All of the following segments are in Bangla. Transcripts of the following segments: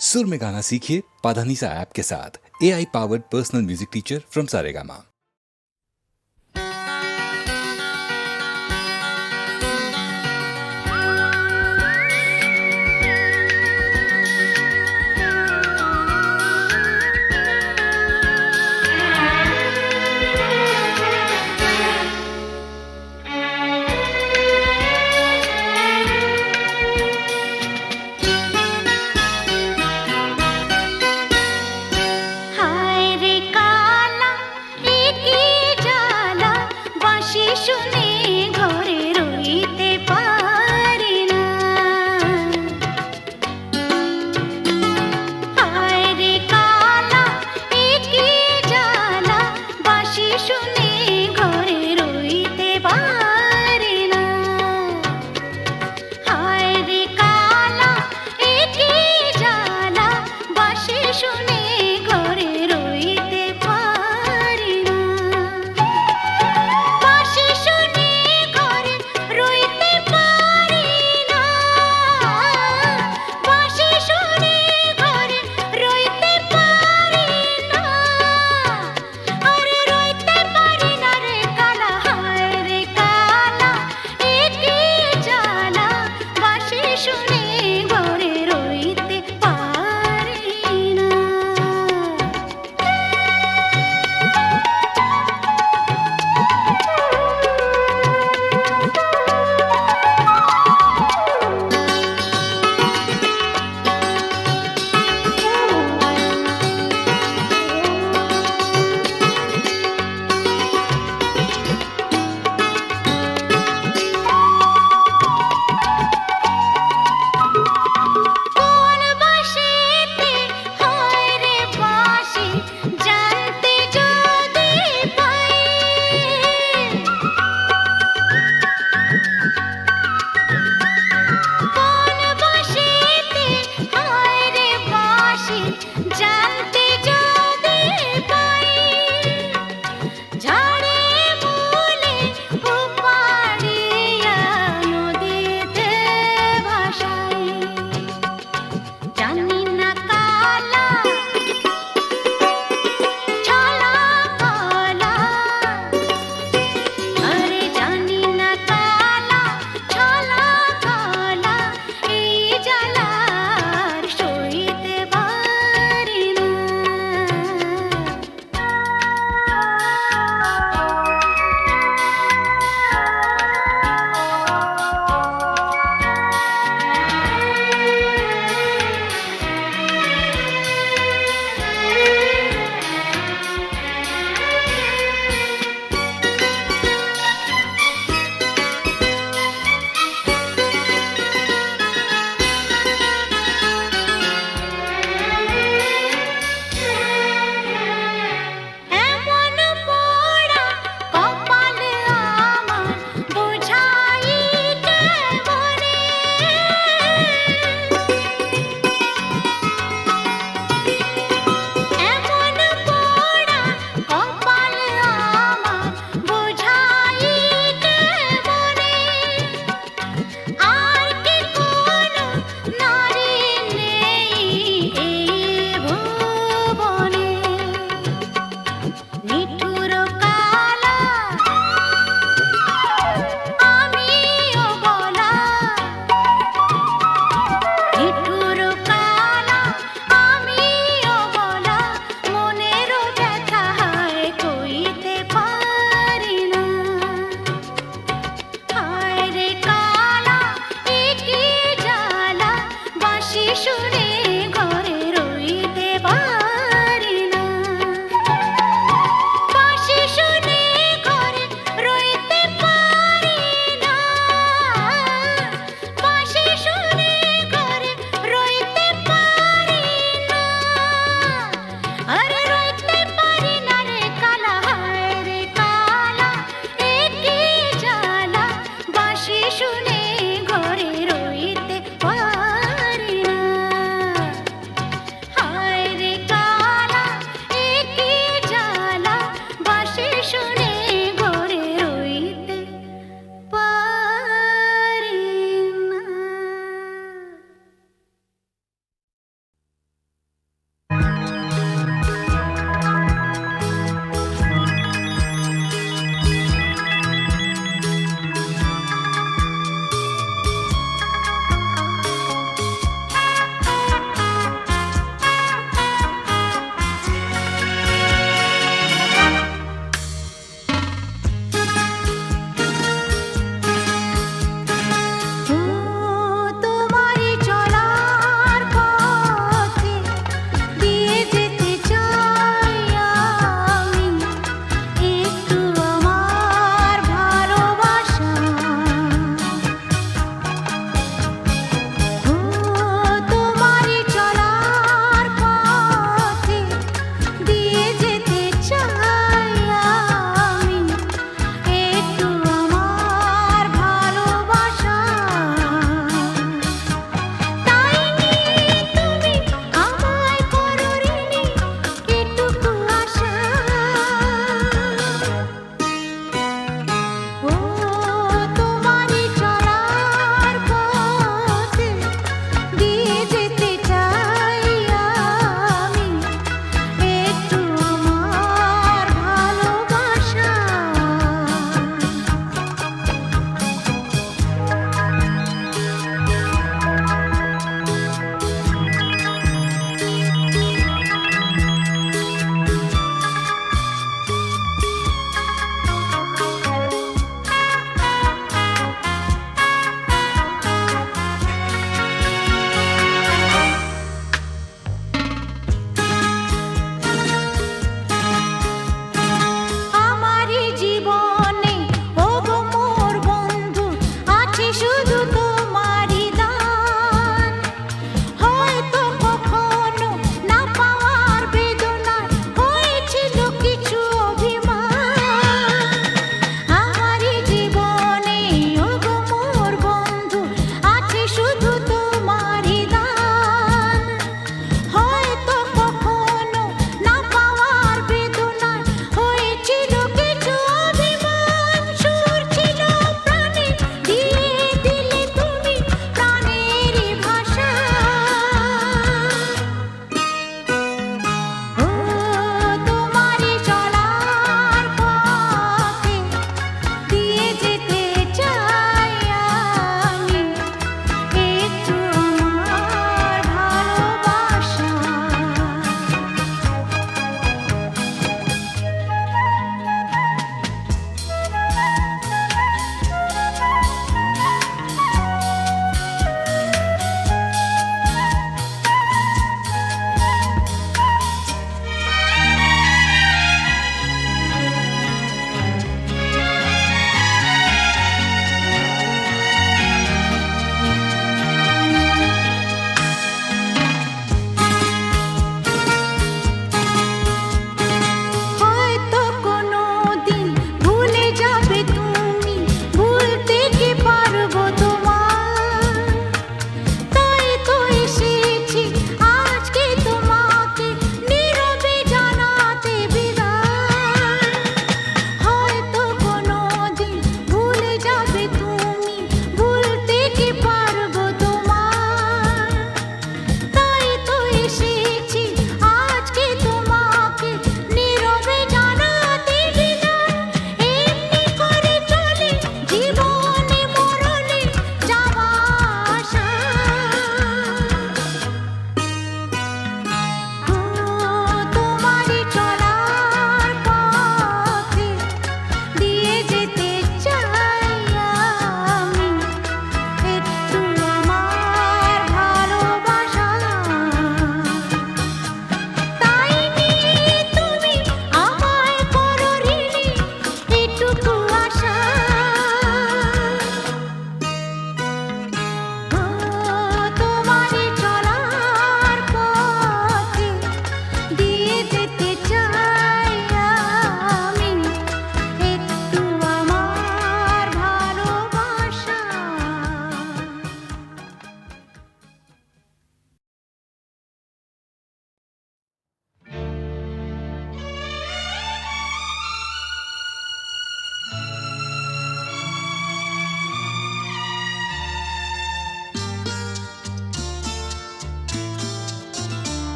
सुर में गाना सीखिए पाधानीसा ऐप के साथ। AI powered personal music teacher from Saregama.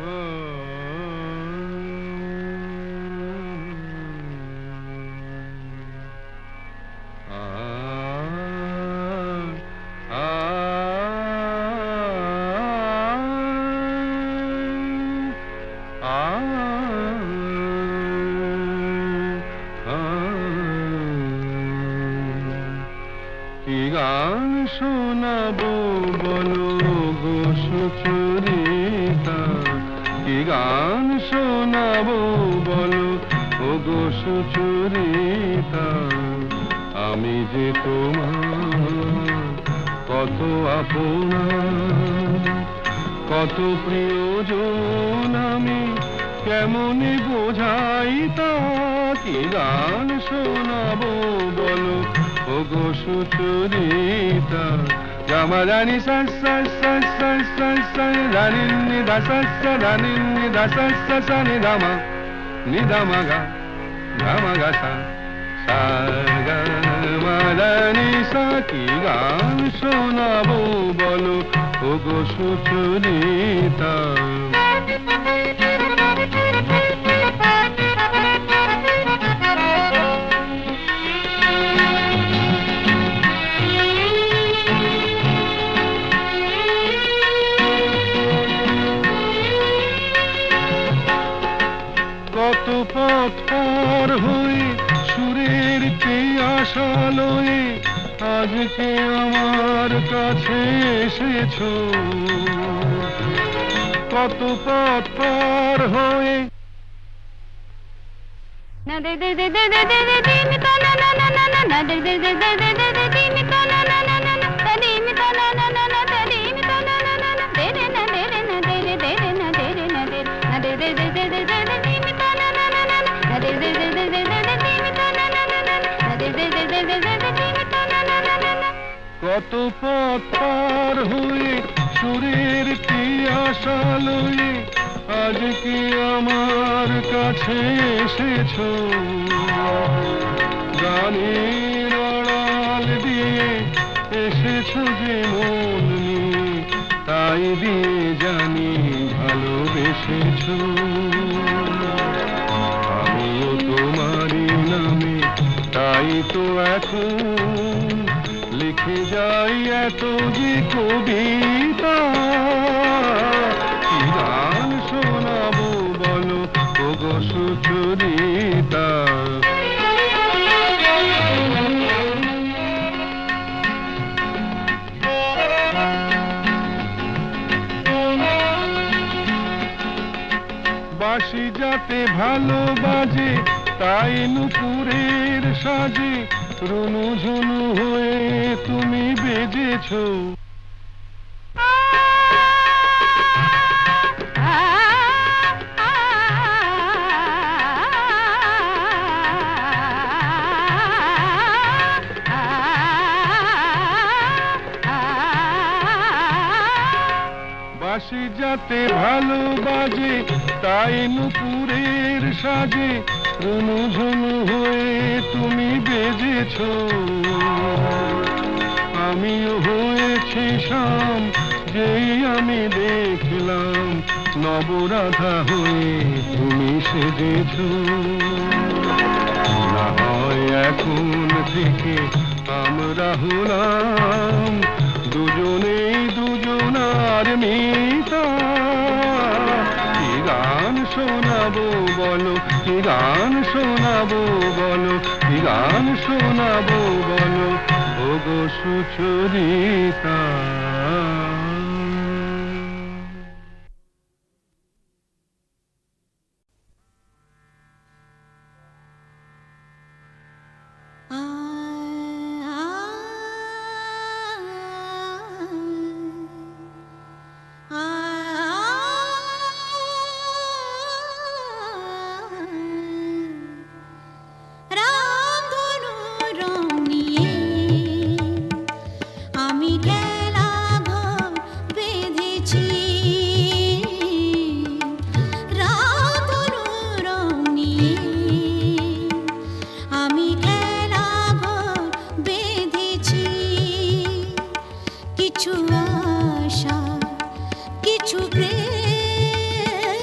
কি গান শোনাবো বলো গো সুচরিতা, কি গান শোনাবো বলো ও গো সুচরিতা, আমি যে তোমার কত আপনা, কত প্রিয়জন আমি কেমনে বোঝাই তা, কি গান শোনাবো বলো ও গো সুচরিতা। গামা রানী সা সা সা সা সা সা রানী নি দা সা সা রানী নি দা সা সা সা নি দামা গা গামা গা সা সা গা মা রানী সা, কি গান শোনাবো বলো ও গো সুচরিতা। কত পথ পার হয়ে সুরের আশা লয়ে আজকে আমার কাছে এসেছো, কত পথ পার হয়ে না দে দে দে দে দে দে দে দে মি তা না না না না না না দে দে দে দে দে দে দে দে মি তা না না না না না তা দে মি তা না না না না তা দে মি তা না না না না দে রে না দে রে না দে রে দে রে না দে রে না দে না দে দে দে দে দে দে দে মি তা না না না না না দে দে দে দে দে দে দে মি তা না না না না না দে দে দে দে দে দে দে মি তা না না না না। কত পথ পার হয়ে সুরের আশা লয়ে আজকে আমার কাছে এসেছো, গানের আড়াল দিয়ে এসেছো যে মন নিয়ে, তাই দিয়ে জানি ভালোবেসেছো। আমিও তোমারই নামে তাই তো এখন লিখে যাই এত যে কবিতা, কি গান শোনাবো বলো ও গো সুচরিতা। বাঁশি যাতে ভালো বাজে তাই নুপুরের সাজে রুনু ঝুনু হয়ে তুমি বেজেছো, বাঁশি যাতে ভালো বাজে তাই নুপুরের সাজে রুনু ঝুনু হয়ে তুমি বেজেছো, আমিও হয়েছি শাম যেই আমি দেখলাম নবরাধা হয়ে তুমি সেজেছো। না হয় এখন থেকে আমরা হলাম দুজনেই দুজনার মিতা, কি গান শোনাবো বলো, কি গান শোনাবো বলো, কি গান শোনাবো বলো ও গো সুচরিতা। কিছু আশা কিছু প্রেম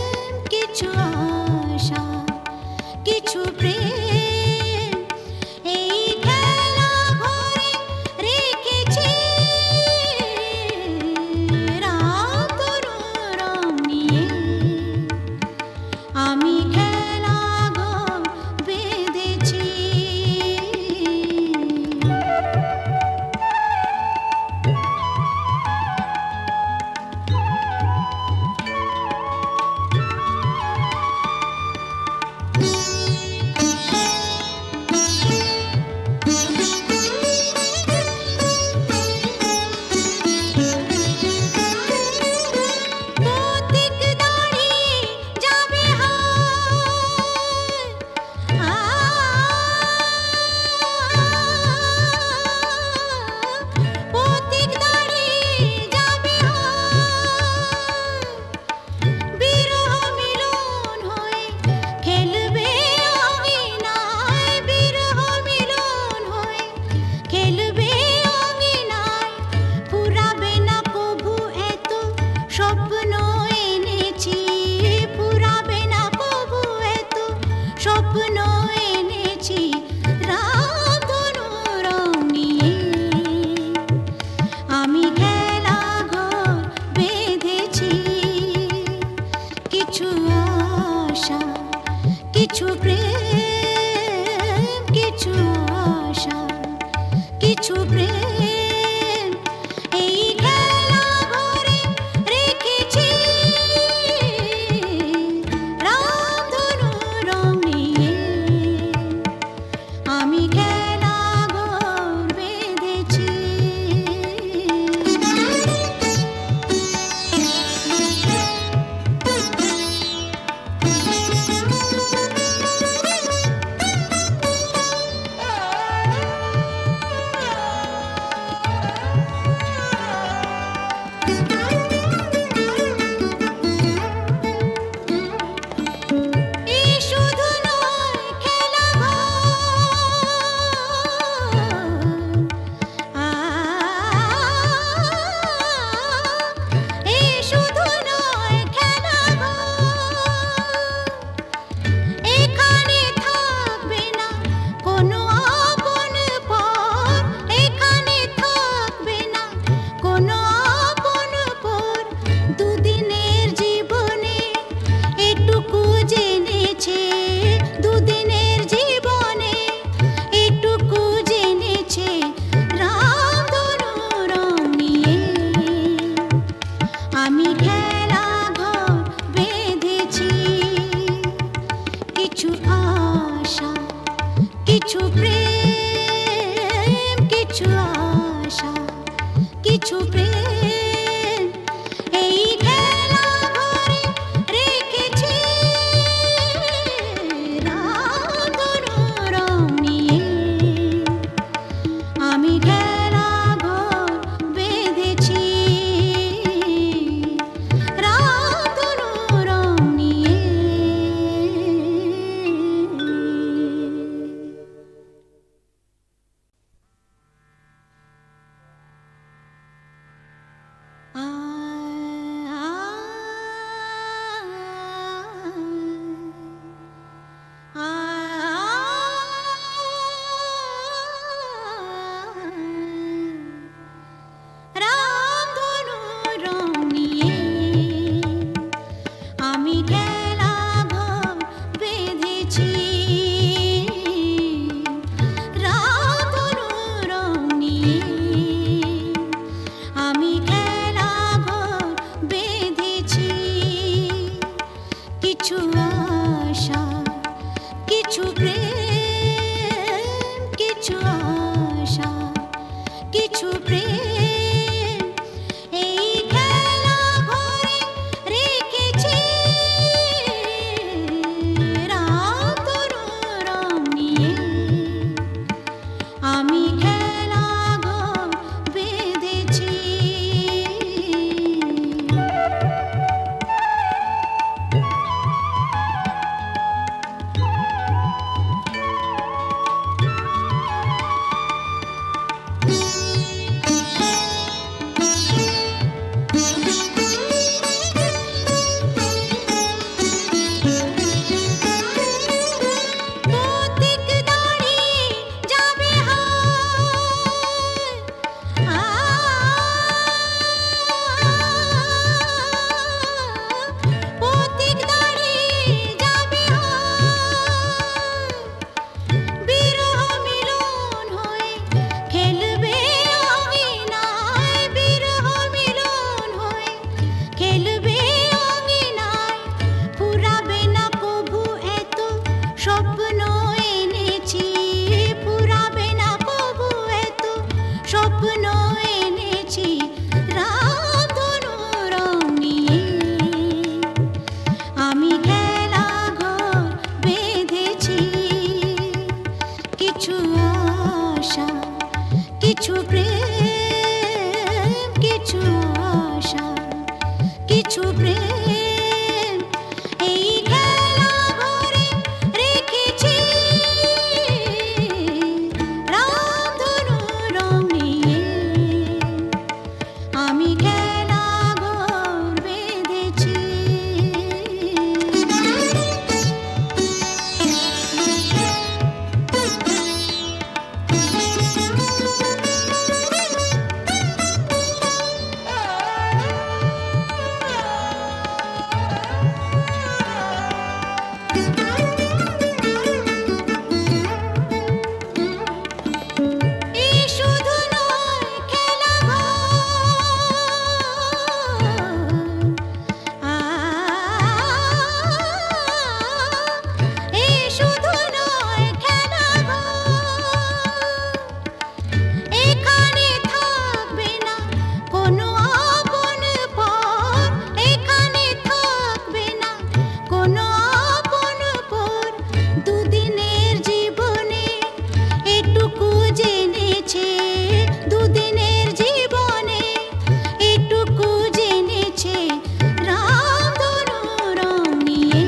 আশা কিছু প্রেম এই খেলা ঘরে রেখেছি রাধুনো রং নিয়ে আমি খেলা ঘর বেঁধেছি রাধুনো রং নিয়ে রামধনু রং নিয়ে আমি খেলা ঘর বেঁধেছি রামধনু রং নিয়ে আমি খেলা ঘর বেঁধেছি কিছু আশা কিছু প্রেম কিছু আশা কিছু প্রেম এই খেলা ঘরে রেখেছি রাধুনো রং নিয়ে আমি খেলা ঘর বেঁধেছি পথিক দাঁড়িয়ে যাবে পথিক দাঁড়িয়ে যাবে বিরহ মিলন হয়ে খেলবে অঙ্গিনায় বিরহ মিলন হয়ে খেলবে অঙ্গিনায় ফুরাবে না কভু এত স্বপ্ন এনেছি ফুরাবে না কভু এত স্বপ্ন এনেছি রাধুনো রং নিয়ে আমি খেলা ঘর বেঁধেছি কিছু আশা কিছু প্রেম কিছু আশা কিছু প্রেম এই খেলা ঘরে রেখেছি রাধুনো রং নিয়ে আমি খেলা ঘর বেঁধেছি এই শুধু নয় খেলা এই শুধু নয় খেলা এখানে থাকবে না কোনো আপন পর এখানে থাকবে না কোনো আপন পর দুদিনের জীবনে এটুকু জেনেছে দুদিনের জীবনে এটুকু জেনেছে রামধনু রং নিয়ে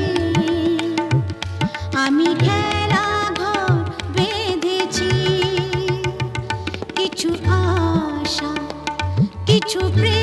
আমি খেলা ঘর বেঁধেছি কিছু আশা কিছু প্রেম